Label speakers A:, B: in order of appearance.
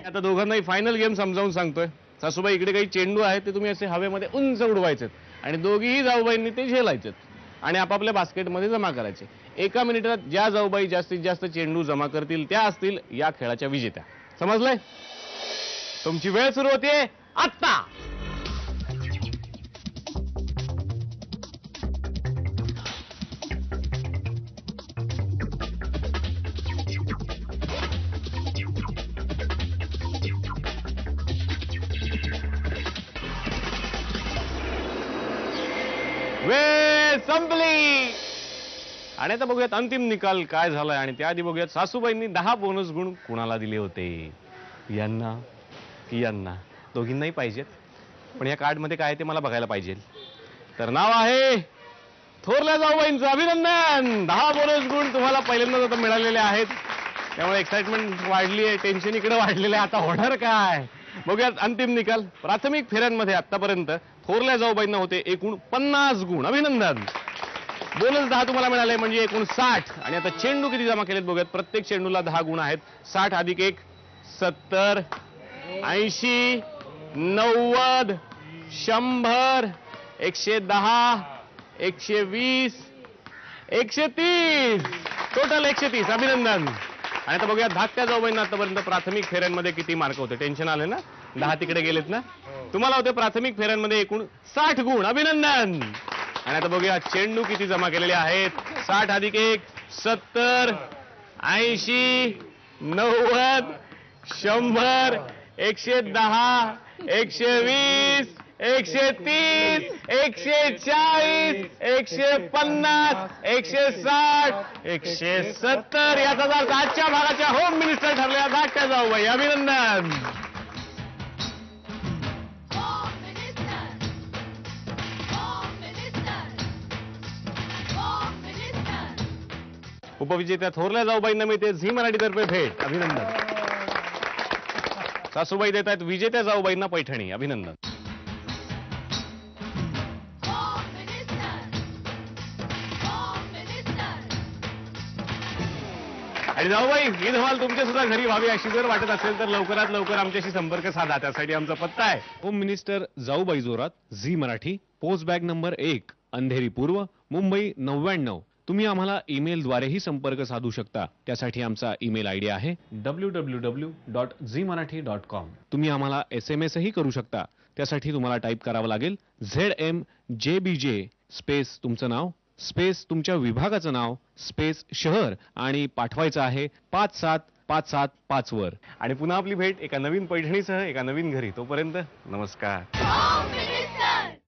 A: आता दोघांनाही final game समजावून सांगतोय. सासूबाई, इकडे काही चेंडू आहेत ते तुम्ही असे हवेमध्ये उंच उडवायचे आणि दोघीही जाऊबाईंनी ते झेलायचे आणि आपापल्या बास्केटमध्ये जमा करायचे. एका मिनिटात ज्या जाऊबाई जास्तीत जास्त चेंडू जमा करतील त्या असतील या खेळाच्या विजेत्या. समजलंय? तुमची वेळ सुरू होते आत्ता. वेळ संपली आणि आता बघूयात अंतिम निकाल काय झालाय. आणि त्याआधी बघूयात सासूबाईंनी 10 बोनस गुण कुणाला दिले होते. यांना की यांना? दोघींनाही पाहिजेत, पण या कार्ड मध्ये काय ते मला बघायला पाहिजे. तर नाव आहे थोरल्या जाऊबाईंचं. अभिनंदन. 10 बोनस गुण तुम्हाला पहिल्यांदाच आता मिळालेले आहेत, त्यामुळे एक्साइटमेंट वाढली आहे, टेन्शन इकडे वाढलेलं आहे. आता होणार काय बघूयात. अंतिम निकाल. प्राथमिक फेऱ्यांमध्ये आतापर्यंत थोरल्या जाऊबाईंना होते एकूण 50 गुण. अभिनंदन. बोनस 10 तुम्हाला मिळाले म्हणजे एकूण 60. आणि आता चेंडू किती जमा केलेत बघूयात. प्रत्येक चेंडूला 10 गुण आहेत. 60 अधिक 1 70 80 90 100 110 120 130 टोटल 130. अभिनंदन. आणि आता बघूया धाकट्या जाऊबाईंना आतापर्यंत प्राथमिक फेऱ्यांमध्ये किती मार्क होते. टेन्शन आले ना? 10 तिकडे गेलेत ना? तुम्हाला होते प्राथमिक फेऱ्यांमध्ये एकूण 60 गुण. अभिनंदन. आणि आता बघूया चेंडू किती जमा केलेले आहेत. 60 अधिक 1 70 80 90 100 110 120 130 140 150 160 170. याचा अर्थ आजच्या भागाच्या होम मिनिस्टर ठरल्या धाकट्या जाऊबाई. अभिनंदन. उपविजेत्या थोरल्या जाऊबाईंना मिळते झी मराठीतर्फे भेट. अभिनंदन. सासूबाई देत आहेत विजेत्या जाऊबाईंना पैठणी. अभिनंदन. आणि जाऊबाई ही धमाल तुमच्या सुद्धा घरी व्हावी अशी जर वाटत असेल तर लवकरात लवकर आमच्याशी संपर्क साधा. त्यासाठी आमचा पत्ता आहे होम मिनिस्टर जाऊबाई जोरात, Zee Marathi, post bag number 1, Andheri पूर्व, मुंबई 99. तुम्ही आम्हाला ईमेलद्वारेही संपर्क साधू शकता. त्यासाठी आमचा ईमेल आयडी आहे www.zmarathi.com. तुम्ही आम्हाला SMS ही करू शकता. त्यासाठी तुम्हाला टाईप करावं लागेल ZMJBJ स्पेस तुमचं नाव स्पेस तुमच्या विभागाचं नाव स्पेस शहर आणि पाठवायचं आहे 57575 वर. आणि पुन्हा आपली भेट एका नवीन पैठणीसह एका नवीन घरी. तोपर्यंत नमस्कार.